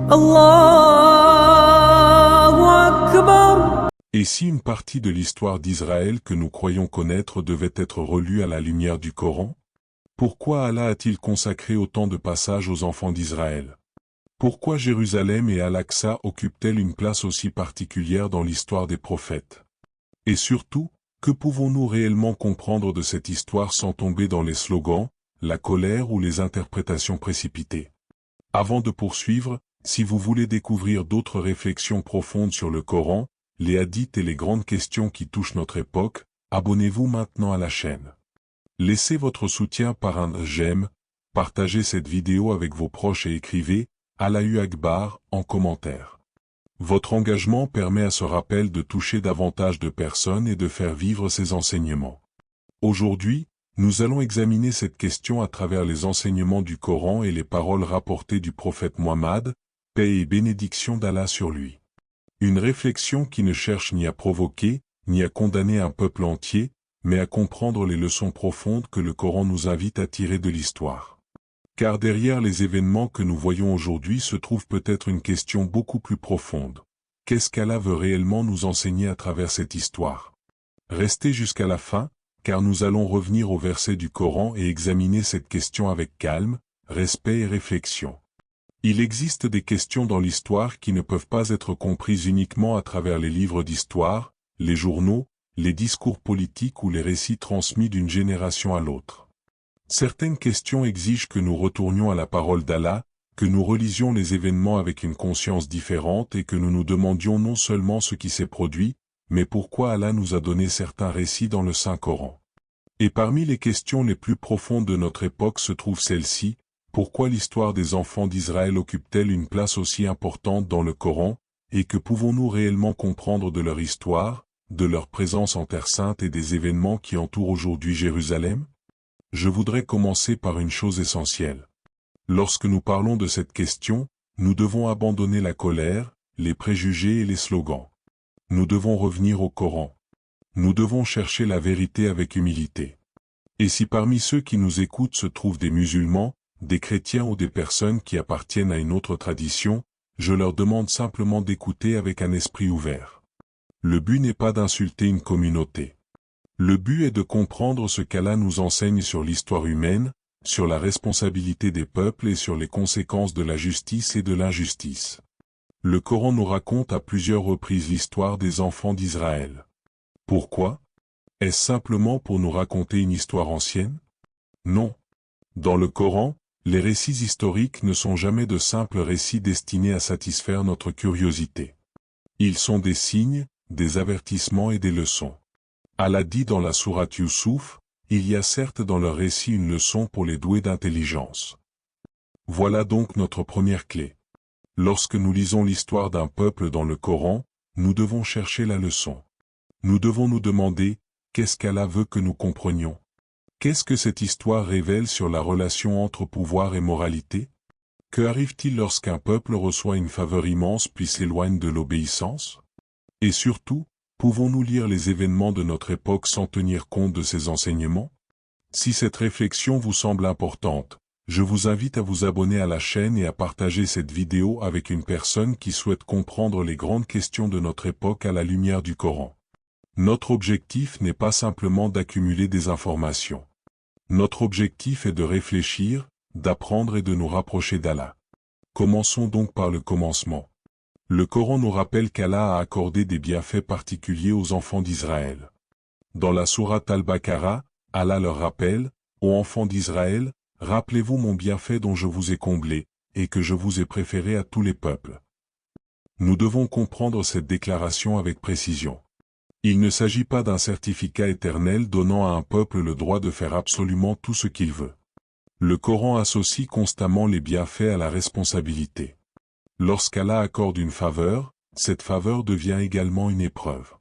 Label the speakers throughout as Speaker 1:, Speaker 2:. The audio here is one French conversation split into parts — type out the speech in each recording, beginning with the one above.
Speaker 1: Allahu Akbar.
Speaker 2: Et si une partie de l'histoire d'Israël que nous croyons connaître devait être relue à la lumière du Coran? Pourquoi Allah a-t-il consacré autant de passages aux enfants d'Israël? Pourquoi Jérusalem et Al-Aqsa occupent-elles une place aussi particulière dans l'histoire des prophètes? Et surtout, que pouvons-nous réellement comprendre de cette histoire sans tomber dans les slogans, la colère ou les interprétations précipitées? Avant de poursuivre, si vous voulez découvrir d'autres réflexions profondes sur le Coran, les hadiths et les grandes questions qui touchent notre époque, abonnez-vous maintenant à la chaîne. Laissez votre soutien par un j'aime, partagez cette vidéo avec vos proches et écrivez « Allahu Akbar » en commentaire. Votre engagement permet à ce rappel de toucher davantage de personnes et de faire vivre ces enseignements. Aujourd'hui, nous allons examiner cette question à travers les enseignements du Coran et les paroles rapportées du prophète Muhammad, paix et bénédiction d'Allah sur lui. Une réflexion qui ne cherche ni à provoquer, ni à condamner un peuple entier, mais à comprendre les leçons profondes que le Coran nous invite à tirer de l'histoire. Car derrière les événements que nous voyons aujourd'hui se trouve peut-être une question beaucoup plus profonde. Qu'est-ce qu'Allah veut réellement nous enseigner à travers cette histoire? Restez jusqu'à la fin, car nous allons revenir aux versets du Coran et examiner cette question avec calme, respect et réflexion. Il existe des questions dans l'histoire qui ne peuvent pas être comprises uniquement à travers les livres d'histoire, les journaux, les discours politiques ou les récits transmis d'une génération à l'autre. Certaines questions exigent que nous retournions à la parole d'Allah, que nous relisions les événements avec une conscience différente et que nous nous demandions non seulement ce qui s'est produit, mais pourquoi Allah nous a donné certains récits dans le Saint-Coran. Et parmi les questions les plus profondes de notre époque se trouve celle-ci: pourquoi l'histoire des enfants d'Israël occupe-t-elle une place aussi importante dans le Coran, et que pouvons-nous réellement comprendre de leur histoire, de leur présence en Terre Sainte et des événements qui entourent aujourd'hui Jérusalem? Je voudrais commencer par une chose essentielle. Lorsque nous parlons de cette question, nous devons abandonner la colère, les préjugés et les slogans. Nous devons revenir au Coran. Nous devons chercher la vérité avec humilité. Et si parmi ceux qui nous écoutent se trouvent des musulmans, des chrétiens ou des personnes qui appartiennent à une autre tradition, je leur demande simplement d'écouter avec un esprit ouvert. Le but n'est pas d'insulter une communauté. Le but est de comprendre ce qu'Allah nous enseigne sur l'histoire humaine, sur la responsabilité des peuples et sur les conséquences de la justice et de l'injustice. Le Coran nous raconte à plusieurs reprises l'histoire des enfants d'Israël. Pourquoi? Est-ce simplement pour nous raconter une histoire ancienne? Non. Dans le Coran, les récits historiques ne sont jamais de simples récits destinés à satisfaire notre curiosité. Ils sont des signes, des avertissements et des leçons. Allah dit dans la sourate Youssouf, il y a certes dans leur récit une leçon pour les doués d'intelligence. Voilà donc notre première clé. Lorsque nous lisons l'histoire d'un peuple dans le Coran, nous devons chercher la leçon. Nous devons nous demander, qu'est-ce qu'Allah veut que nous comprenions? Qu'est-ce que cette histoire révèle sur la relation entre pouvoir et moralité? Que arrive-t-il lorsqu'un peuple reçoit une faveur immense puis s'éloigne de l'obéissance? Et surtout, pouvons-nous lire les événements de notre époque sans tenir compte de ces enseignements? Si cette réflexion vous semble importante, je vous invite à vous abonner à la chaîne et à partager cette vidéo avec une personne qui souhaite comprendre les grandes questions de notre époque à la lumière du Coran. Notre objectif n'est pas simplement d'accumuler des informations. Notre objectif est de réfléchir, d'apprendre et de nous rapprocher d'Allah. Commençons donc par le commencement. Le Coran nous rappelle qu'Allah a accordé des bienfaits particuliers aux enfants d'Israël. Dans la sourate Al-Baqarah, Allah leur rappelle, « Ô enfants d'Israël, rappelez-vous mon bienfait dont je vous ai comblé, et que je vous ai préféré à tous les peuples. » Nous devons comprendre cette déclaration avec précision. Il ne s'agit pas d'un certificat éternel donnant à un peuple le droit de faire absolument tout ce qu'il veut. Le Coran associe constamment les bienfaits à la responsabilité. Lorsqu'Allah accorde une faveur, cette faveur devient également une épreuve.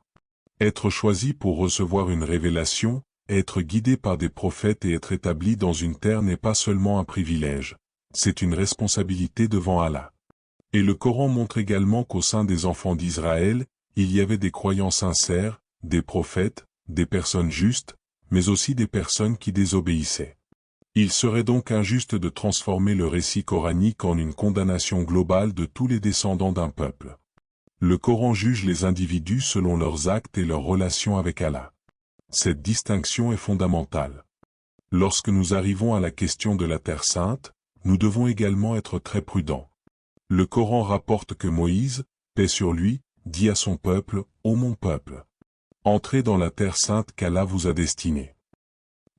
Speaker 2: Être choisi pour recevoir une révélation, être guidé par des prophètes et être établi dans une terre n'est pas seulement un privilège, c'est une responsabilité devant Allah. Et le Coran montre également qu'au sein des enfants d'Israël, il y avait des croyants sincères, des prophètes, des personnes justes, mais aussi des personnes qui désobéissaient. Il serait donc injuste de transformer le récit coranique en une condamnation globale de tous les descendants d'un peuple. Le Coran juge les individus selon leurs actes et leurs relations avec Allah. Cette distinction est fondamentale. Lorsque nous arrivons à la question de la Terre Sainte, nous devons également être très prudents. Le Coran rapporte que Moïse, paix sur lui, dit à son peuple, « Ô mon peuple, entrez dans la Terre Sainte qu'Allah vous a destinée. »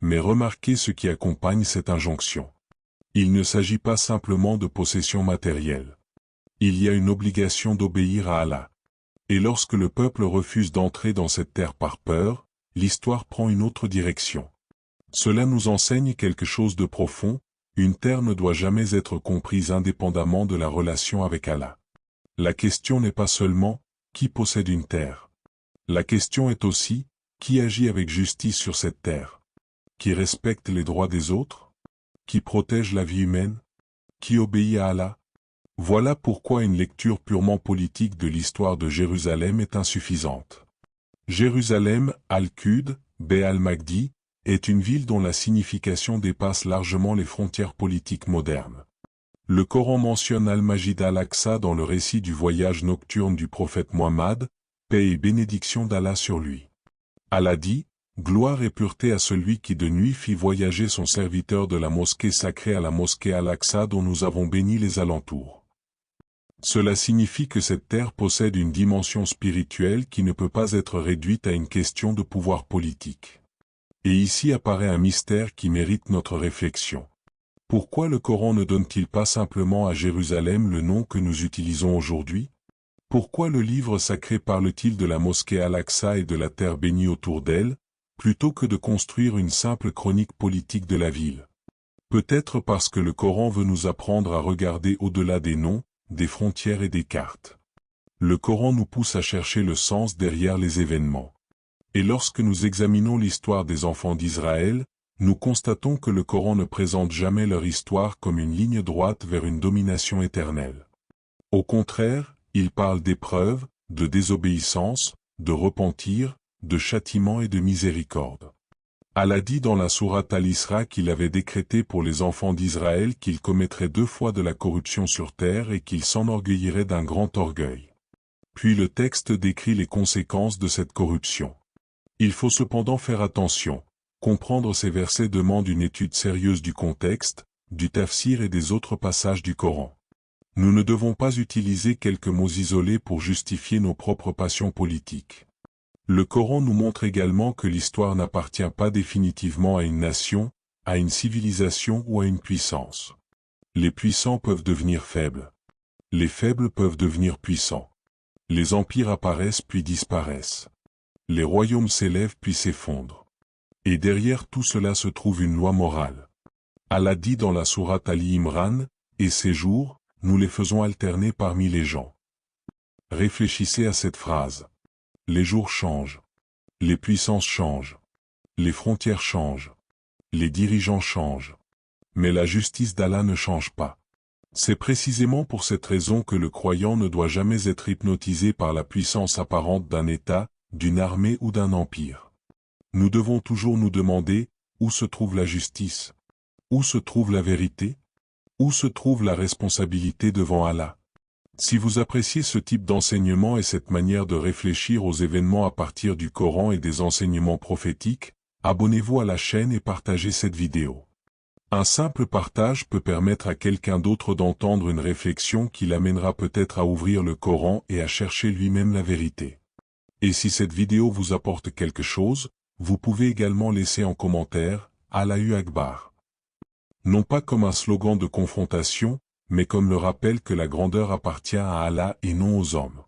Speaker 2: Mais remarquez ce qui accompagne cette injonction. Il ne s'agit pas simplement de possession matérielle. Il y a une obligation d'obéir à Allah. Et lorsque le peuple refuse d'entrer dans cette terre par peur, l'histoire prend une autre direction. Cela nous enseigne quelque chose de profond, une terre ne doit jamais être comprise indépendamment de la relation avec Allah. La question n'est pas seulement « qui possède une terre ?» La question est aussi « qui agit avec justice sur cette terre ?» Qui respecte les droits des autres? Qui protège la vie humaine? Qui obéit à Allah? Voilà pourquoi une lecture purement politique de l'histoire de Jérusalem est insuffisante. Jérusalem, Al-Qud, Bey al-Magdi, est une ville dont la signification dépasse largement les frontières politiques modernes. Le Coran mentionne Al-Majid al-Aqsa dans le récit du voyage nocturne du prophète Muhammad, paix et bénédiction d'Allah sur lui. Allah dit, « Gloire et pureté à celui qui de nuit fit voyager son serviteur de la mosquée sacrée à la mosquée Al-Aqsa dont nous avons béni les alentours. » Cela signifie que cette terre possède une dimension spirituelle qui ne peut pas être réduite à une question de pouvoir politique. Et ici apparaît un mystère qui mérite notre réflexion. Pourquoi le Coran ne donne-t-il pas simplement à Jérusalem le nom que nous utilisons aujourd'hui? Pourquoi le livre sacré parle-t-il de la mosquée Al-Aqsa et de la terre bénie autour d'elle, plutôt que de construire une simple chronique politique de la ville? Peut-être parce que le Coran veut nous apprendre à regarder au-delà des noms, des frontières et des cartes. Le Coran nous pousse à chercher le sens derrière les événements. Et lorsque nous examinons l'histoire des enfants d'Israël, nous constatons que le Coran ne présente jamais leur histoire comme une ligne droite vers une domination éternelle. Au contraire, il parle d'épreuves, de désobéissance, de repentir, de châtiment et de miséricorde. Allah dit dans la sourate Al-Isra qu'il avait décrété pour les enfants d'Israël qu'ils commettraient 2 fois de la corruption sur terre et qu'ils s'enorgueilliraient d'un grand orgueil. Puis le texte décrit les conséquences de cette corruption. Il faut cependant faire attention. Comprendre ces versets demande une étude sérieuse du contexte, du tafsir et des autres passages du Coran. Nous ne devons pas utiliser quelques mots isolés pour justifier nos propres passions politiques. Le Coran nous montre également que l'histoire n'appartient pas définitivement à une nation, à une civilisation ou à une puissance. Les puissants peuvent devenir faibles. Les faibles peuvent devenir puissants. Les empires apparaissent puis disparaissent. Les royaumes s'élèvent puis s'effondrent. Et derrière tout cela se trouve une loi morale. Allah dit dans la sourate Ali Imran, « Et ces jours, nous les faisons alterner parmi les gens. » Réfléchissez à cette phrase. Les jours changent. Les puissances changent. Les frontières changent. Les dirigeants changent. Mais la justice d'Allah ne change pas. C'est précisément pour cette raison que le croyant ne doit jamais être hypnotisé par la puissance apparente d'un État, d'une armée ou d'un empire. Nous devons toujours nous demander, où se trouve la justice? Où se trouve la vérité? Où se trouve la responsabilité devant Allah? Si vous appréciez ce type d'enseignement et cette manière de réfléchir aux événements à partir du Coran et des enseignements prophétiques, abonnez-vous à la chaîne et partagez cette vidéo. Un simple partage peut permettre à quelqu'un d'autre d'entendre une réflexion qui l'amènera peut-être à ouvrir le Coran et à chercher lui-même la vérité. Et si cette vidéo vous apporte quelque chose, vous pouvez également laisser en commentaire « Allahu Akbar ». Non pas comme un slogan de confrontation, mais comme le rappel que la grandeur appartient à Allah et non aux hommes.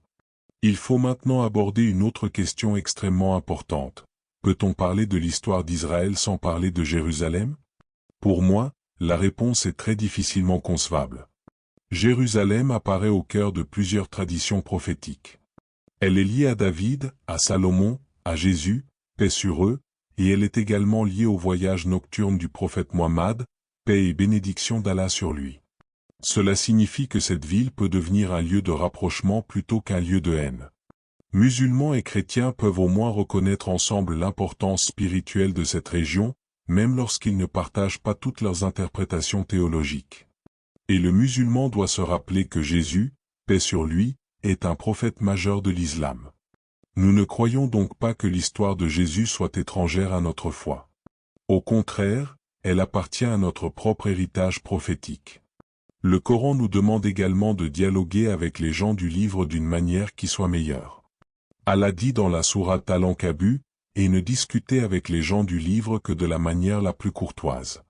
Speaker 2: Il faut maintenant aborder une autre question extrêmement importante. Peut-on parler de l'histoire d'Israël sans parler de Jérusalem? Pour moi, la réponse est très difficilement concevable. Jérusalem apparaît au cœur de plusieurs traditions prophétiques. Elle est liée à David, à Salomon, à Jésus, paix sur eux, et elle est également liée au voyage nocturne du prophète Muhammad, paix et bénédiction d'Allah sur lui. Cela signifie que cette ville peut devenir un lieu de rapprochement plutôt qu'un lieu de haine. Musulmans et chrétiens peuvent au moins reconnaître ensemble l'importance spirituelle de cette région, même lorsqu'ils ne partagent pas toutes leurs interprétations théologiques. Et le musulman doit se rappeler que Jésus, paix sur lui, est un prophète majeur de l'islam. Nous ne croyons donc pas que l'histoire de Jésus soit étrangère à notre foi. Au contraire, elle appartient à notre propre héritage prophétique. Le Coran nous demande également de dialoguer avec les gens du livre d'une manière qui soit meilleure. Allah dit dans la sourate Al-Ankabut, et ne discutez avec les gens du livre que de la manière la plus courtoise.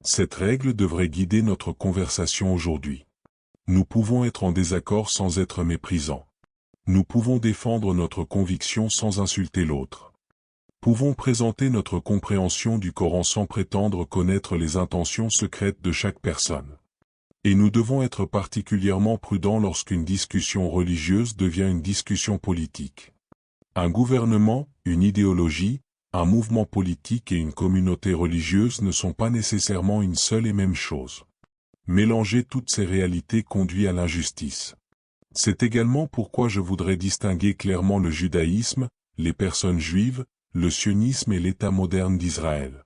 Speaker 2: Cette règle devrait guider notre conversation aujourd'hui. Nous pouvons être en désaccord sans être méprisants. Nous pouvons défendre notre conviction sans insulter l'autre. Pouvons présenter notre compréhension du Coran sans prétendre connaître les intentions secrètes de chaque personne. Et nous devons être particulièrement prudents lorsqu'une discussion religieuse devient une discussion politique. Un gouvernement, une idéologie, un mouvement politique et une communauté religieuse ne sont pas nécessairement une seule et même chose. Mélanger toutes ces réalités conduit à l'injustice. C'est également pourquoi je voudrais distinguer clairement le judaïsme, les personnes juives, le sionisme et l'État moderne d'Israël.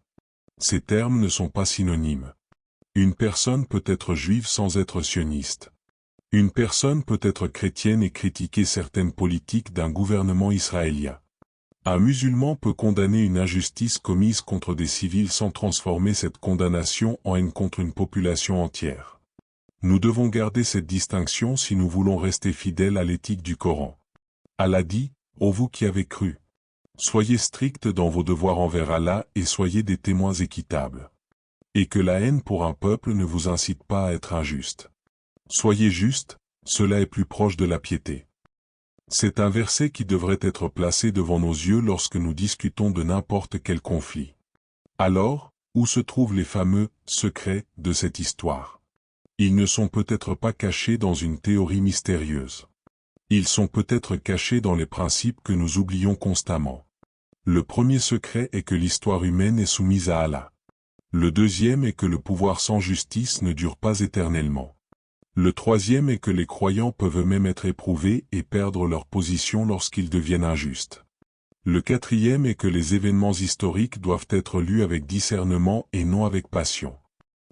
Speaker 2: Ces termes ne sont pas synonymes. Une personne peut être juive sans être sioniste. Une personne peut être chrétienne et critiquer certaines politiques d'un gouvernement israélien. Un musulman peut condamner une injustice commise contre des civils sans transformer cette condamnation en haine contre une population entière. Nous devons garder cette distinction si nous voulons rester fidèles à l'éthique du Coran. Allah dit, « Ô vous qui avez cru, soyez stricts dans vos devoirs envers Allah et soyez des témoins équitables. Et que la haine pour un peuple ne vous incite pas à être injuste. Soyez justes, cela est plus proche de la piété. » C'est un verset qui devrait être placé devant nos yeux lorsque nous discutons de n'importe quel conflit. Alors, où se trouvent les fameux « secrets » de cette histoire? Ils ne sont peut-être pas cachés dans une théorie mystérieuse. Ils sont peut-être cachés dans les principes que nous oublions constamment. Le premier secret est que l'histoire humaine est soumise à Allah. Le deuxième est que le pouvoir sans justice ne dure pas éternellement. Le troisième est que les croyants peuvent même être éprouvés et perdre leur position lorsqu'ils deviennent injustes. Le quatrième est que les événements historiques doivent être lus avec discernement et non avec passion.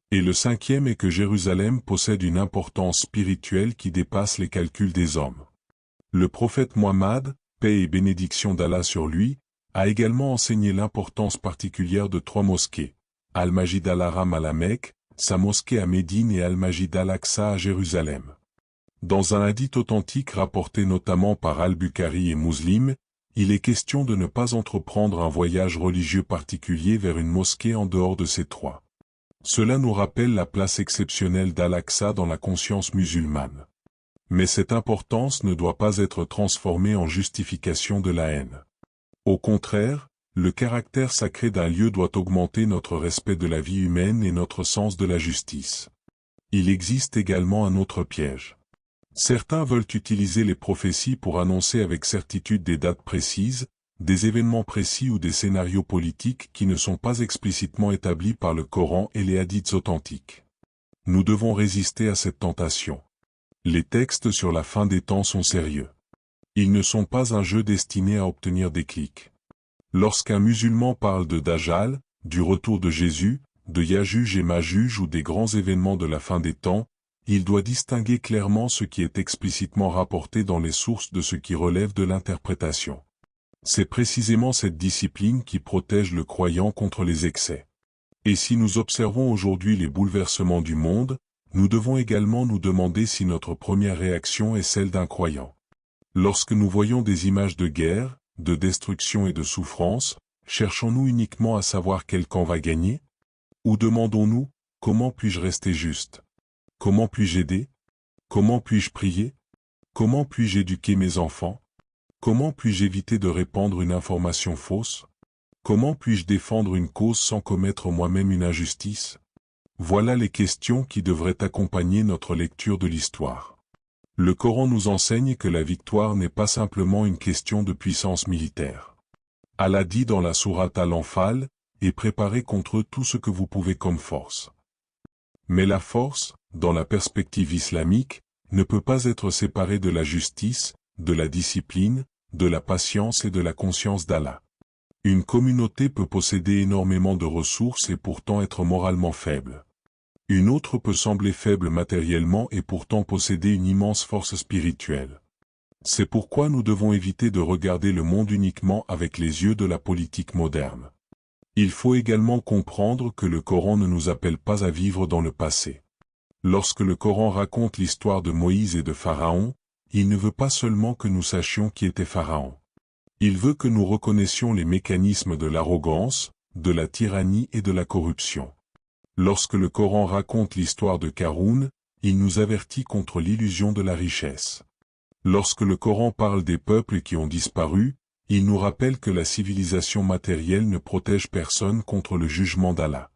Speaker 2: Et le cinquième est que Jérusalem possède une importance spirituelle qui dépasse les calculs des hommes. Le prophète Muhammad, paix et bénédiction d'Allah sur lui, a également enseigné l'importance particulière de 3 mosquées, Al-Majid al-Haram à la Mecque, sa mosquée à Médine et Al-Majid al-Aqsa à Jérusalem. Dans un hadith authentique rapporté notamment par Al-Bukhari et Muslim, il est question de ne pas entreprendre un voyage religieux particulier vers une mosquée en dehors de ces 3. Cela nous rappelle la place exceptionnelle d'Al-Aqsa dans la conscience musulmane. Mais cette importance ne doit pas être transformée en justification de la haine. Au contraire, le caractère sacré d'un lieu doit augmenter notre respect de la vie humaine et notre sens de la justice. Il existe également un autre piège. Certains veulent utiliser les prophéties pour annoncer avec certitude des dates précises, des événements précis ou des scénarios politiques qui ne sont pas explicitement établis par le Coran et les hadiths authentiques. Nous devons résister à cette tentation. Les textes sur la fin des temps sont sérieux. Ils ne sont pas un jeu destiné à obtenir des clics. Lorsqu'un musulman parle de Dajjal, du retour de Jésus, de Yajuj et Majuj ou des grands événements de la fin des temps, il doit distinguer clairement ce qui est explicitement rapporté dans les sources de ce qui relève de l'interprétation. C'est précisément cette discipline qui protège le croyant contre les excès. Et si nous observons aujourd'hui les bouleversements du monde, nous devons également nous demander si notre première réaction est celle d'un croyant. Lorsque nous voyons des images de guerre, de destruction et de souffrance, cherchons-nous uniquement à savoir quel camp va gagner? Ou demandons-nous, comment puis-je rester juste? Comment puis-je aider? Comment puis-je prier? Comment puis-je éduquer mes enfants? Comment puis-je éviter de répandre une information fausse? Comment puis-je défendre une cause sans commettre moi-même une injustice? Voilà les questions qui devraient accompagner notre lecture de l'histoire. Le Coran nous enseigne que la victoire n'est pas simplement une question de puissance militaire. Allah dit dans la sourate Al-Anfal, « Et préparez contre eux tout ce que vous pouvez comme force. » Mais la force, dans la perspective islamique, ne peut pas être séparée de la justice, de la discipline, de la patience et de la conscience d'Allah. Une communauté peut posséder énormément de ressources et pourtant être moralement faible. Une autre peut sembler faible matériellement et pourtant posséder une immense force spirituelle. C'est pourquoi nous devons éviter de regarder le monde uniquement avec les yeux de la politique moderne. Il faut également comprendre que le Coran ne nous appelle pas à vivre dans le passé. Lorsque le Coran raconte l'histoire de Moïse et de Pharaon, il ne veut pas seulement que nous sachions qui était Pharaon. Il veut que nous reconnaissions les mécanismes de l'arrogance, de la tyrannie et de la corruption. Lorsque le Coran raconte l'histoire de Qaroun, il nous avertit contre l'illusion de la richesse. Lorsque le Coran parle des peuples qui ont disparu, il nous rappelle que la civilisation matérielle ne protège personne contre le jugement d'Allah.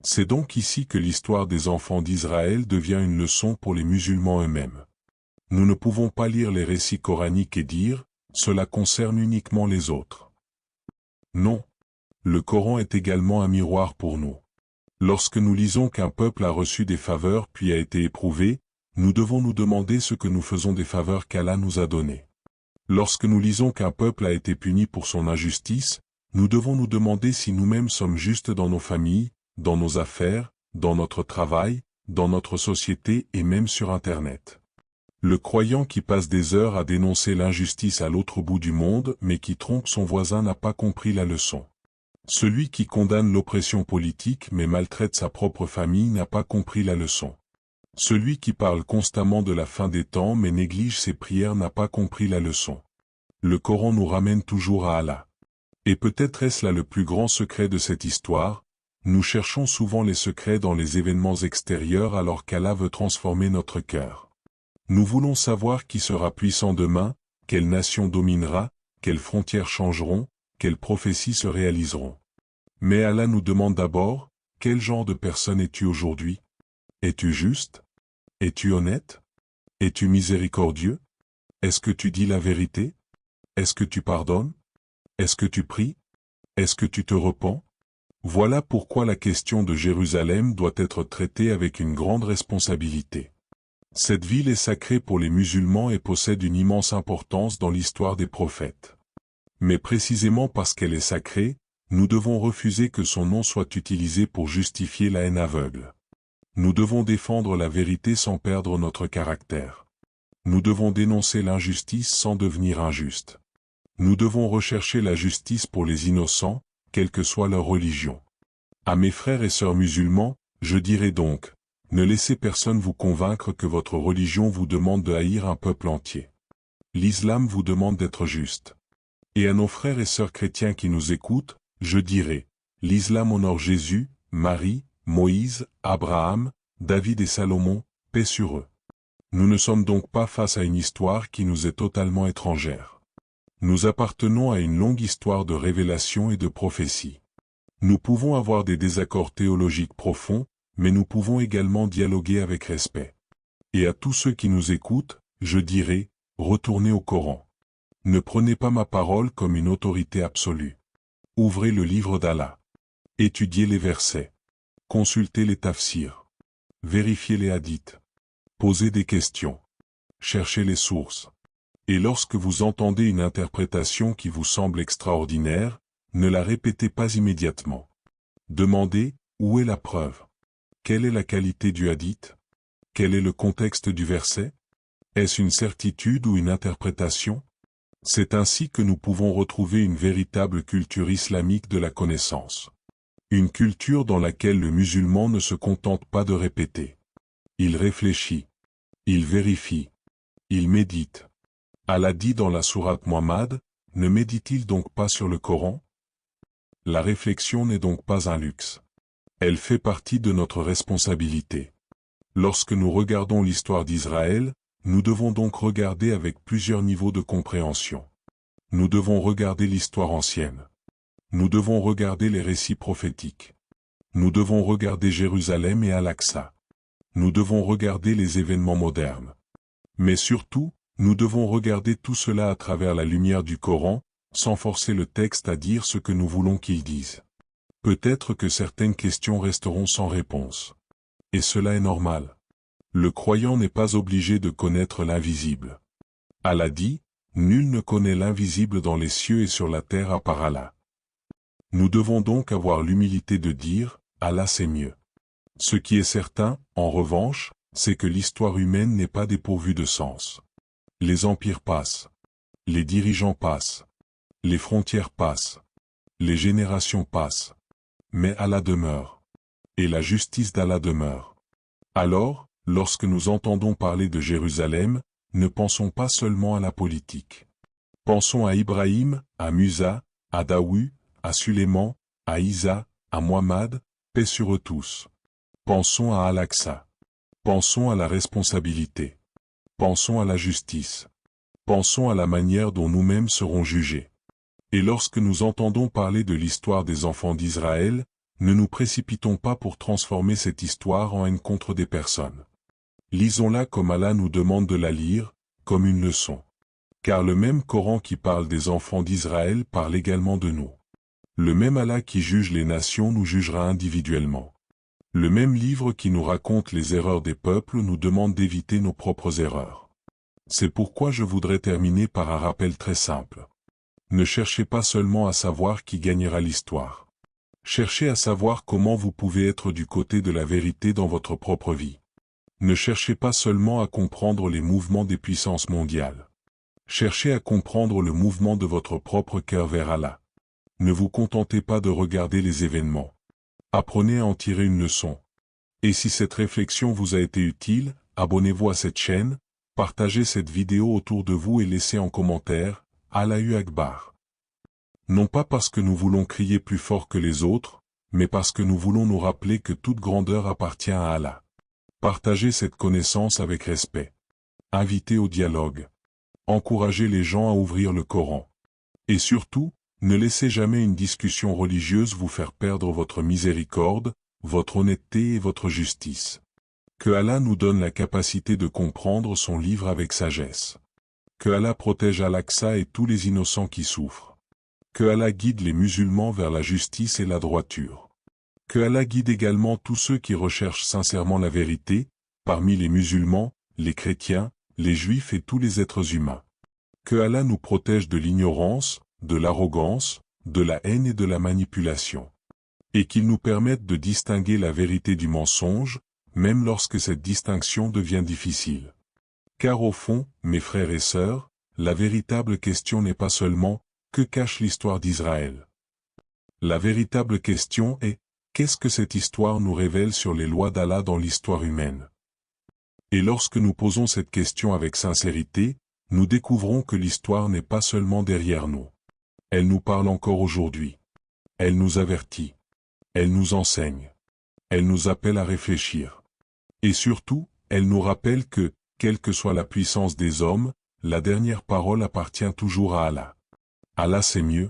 Speaker 2: C'est donc ici que l'histoire des enfants d'Israël devient une leçon pour les musulmans eux-mêmes. Nous ne pouvons pas lire les récits coraniques et dire « cela concerne uniquement les autres ». Non. Le Coran est également un miroir pour nous. Lorsque nous lisons qu'un peuple a reçu des faveurs puis a été éprouvé, nous devons nous demander ce que nous faisons des faveurs qu'Allah nous a données. Lorsque nous lisons qu'un peuple a été puni pour son injustice, nous devons nous demander si nous-mêmes sommes justes dans nos familles, dans nos affaires, dans notre travail, dans notre société et même sur Internet. Le croyant qui passe des heures à dénoncer l'injustice à l'autre bout du monde mais qui trompe son voisin n'a pas compris la leçon. Celui qui condamne l'oppression politique mais maltraite sa propre famille n'a pas compris la leçon. Celui qui parle constamment de la fin des temps mais néglige ses prières n'a pas compris la leçon. Le Coran nous ramène toujours à Allah. Et peut-être est-ce là le plus grand secret de cette histoire, nous cherchons souvent les secrets dans les événements extérieurs alors qu'Allah veut transformer notre cœur. Nous voulons savoir qui sera puissant demain, quelle nation dominera, quelles frontières changeront, quelles prophéties se réaliseront. Mais Allah nous demande d'abord, quel genre de personne es-tu aujourd'hui? Es-tu juste? Es-tu honnête? Es-tu miséricordieux? Est-ce que tu dis la vérité? Est-ce que tu pardonnes? Est-ce que tu pries? Est-ce que tu te repens? Voilà pourquoi la question de Jérusalem doit être traitée avec une grande responsabilité. Cette ville est sacrée pour les musulmans et possède une immense importance dans l'histoire des prophètes. Mais précisément parce qu'elle est sacrée, nous devons refuser que son nom soit utilisé pour justifier la haine aveugle. Nous devons défendre la vérité sans perdre notre caractère. Nous devons dénoncer l'injustice sans devenir injustes. Nous devons rechercher la justice pour les innocents, quelle que soit leur religion. À mes frères et sœurs musulmans, je dirai donc, ne laissez personne vous convaincre que votre religion vous demande de haïr un peuple entier. L'islam vous demande d'être juste. Et à nos frères et sœurs chrétiens qui nous écoutent, je dirai, l'islam honore Jésus, Marie, Moïse, Abraham, David et Salomon, paix sur eux. Nous ne sommes donc pas face à une histoire qui nous est totalement étrangère. Nous appartenons à une longue histoire de révélation et de prophétie. Nous pouvons avoir des désaccords théologiques profonds, mais nous pouvons également dialoguer avec respect. Et à tous ceux qui nous écoutent, je dirai, retournez au Coran. Ne prenez pas ma parole comme une autorité absolue. Ouvrez le livre d'Allah. Étudiez les versets. Consultez les tafsirs. Vérifiez les hadiths. Posez des questions. Cherchez les sources. Et lorsque vous entendez une interprétation qui vous semble extraordinaire, ne la répétez pas immédiatement. Demandez, où est la preuve? Quelle est la qualité du hadith? Quel est le contexte du verset? Est-ce une certitude ou une interprétation? C'est ainsi que nous pouvons retrouver une véritable culture islamique de la connaissance. Une culture dans laquelle le musulman ne se contente pas de répéter. Il réfléchit. Il vérifie. Il médite. Allah dit dans la sourate Muhammad, ne médite-t-il donc pas sur le Coran? La réflexion n'est donc pas un luxe. Elle fait partie de notre responsabilité. Lorsque nous regardons l'histoire d'Israël, nous devons donc regarder avec plusieurs niveaux de compréhension. Nous devons regarder l'histoire ancienne. Nous devons regarder les récits prophétiques. Nous devons regarder Jérusalem et Al-Aqsa. Nous devons regarder les événements modernes. Mais surtout, nous devons regarder tout cela à travers la lumière du Coran, sans forcer le texte à dire ce que nous voulons qu'il dise. Peut-être que certaines questions resteront sans réponse. Et cela est normal. Le croyant n'est pas obligé de connaître l'invisible. Allah dit, nul ne connaît l'invisible dans les cieux et sur la terre à part Allah. Nous devons donc avoir l'humilité de dire, Allah c'est mieux. Ce qui est certain, en revanche, c'est que l'histoire humaine n'est pas dépourvue de sens. Les empires passent. Les dirigeants passent. Les frontières passent. Les générations passent. Mais Allah demeure. Et la justice d'Allah demeure. Alors, lorsque nous entendons parler de Jérusalem, ne pensons pas seulement à la politique. Pensons à Ibrahim, à Musa, à Daoud, à Suleiman, à Isa, à Muhammad, paix sur eux tous. Pensons à Al-Aqsa. Pensons à la responsabilité. Pensons à la justice. Pensons à la manière dont nous-mêmes serons jugés. Et lorsque nous entendons parler de l'histoire des enfants d'Israël, ne nous précipitons pas pour transformer cette histoire en haine contre des personnes. Lisons-la comme Allah nous demande de la lire, comme une leçon. Car le même Coran qui parle des enfants d'Israël parle également de nous. Le même Allah qui juge les nations nous jugera individuellement. Le même livre qui nous raconte les erreurs des peuples nous demande d'éviter nos propres erreurs. C'est pourquoi je voudrais terminer par un rappel très simple. Ne cherchez pas seulement à savoir qui gagnera l'histoire. Cherchez à savoir comment vous pouvez être du côté de la vérité dans votre propre vie. Ne cherchez pas seulement à comprendre les mouvements des puissances mondiales. Cherchez à comprendre le mouvement de votre propre cœur vers Allah. Ne vous contentez pas de regarder les événements. Apprenez à en tirer une leçon. Et si cette réflexion vous a été utile, abonnez-vous à cette chaîne, partagez cette vidéo autour de vous et laissez en commentaire, Allahu Akbar. Non pas parce que nous voulons crier plus fort que les autres, mais parce que nous voulons nous rappeler que toute grandeur appartient à Allah. Partagez cette connaissance avec respect. Invitez au dialogue. Encouragez les gens à ouvrir le Coran. Et surtout, ne laissez jamais une discussion religieuse vous faire perdre votre miséricorde, votre honnêteté et votre justice. Que Allah nous donne la capacité de comprendre son livre avec sagesse. Que Allah protège Al-Aqsa et tous les innocents qui souffrent. Que Allah guide les musulmans vers la justice et la droiture. Que Allah guide également tous ceux qui recherchent sincèrement la vérité, parmi les musulmans, les chrétiens, les juifs et tous les êtres humains. Que Allah nous protège de l'ignorance, de l'arrogance, de la haine et de la manipulation. Et qu'il nous permette de distinguer la vérité du mensonge, même lorsque cette distinction devient difficile. Car au fond, mes frères et sœurs, la véritable question n'est pas seulement « Que cache l'histoire d'Israël ?» La véritable question est « Qu'est-ce que cette histoire nous révèle sur les lois d'Allah dans l'histoire humaine ?» Et lorsque nous posons cette question avec sincérité, nous découvrons que l'histoire n'est pas seulement derrière nous. Elle nous parle encore aujourd'hui. Elle nous avertit. Elle nous enseigne. Elle nous appelle à réfléchir. Et surtout, elle nous rappelle que, quelle que soit la puissance des hommes, la dernière parole appartient toujours à Allah. Allah c'est mieux.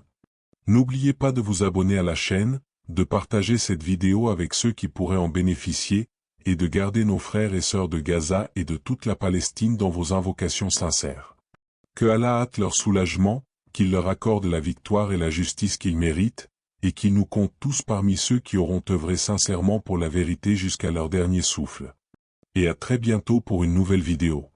Speaker 2: N'oubliez pas de vous abonner à la chaîne, de partager cette vidéo avec ceux qui pourraient en bénéficier, et de garder nos frères et sœurs de Gaza et de toute la Palestine dans vos invocations sincères. Que Allah hâte leur soulagement, qu'il leur accorde la victoire et la justice qu'ils méritent, et qu'il nous compte tous parmi ceux qui auront œuvré sincèrement pour la vérité jusqu'à leur dernier souffle. Et à très bientôt pour une nouvelle vidéo.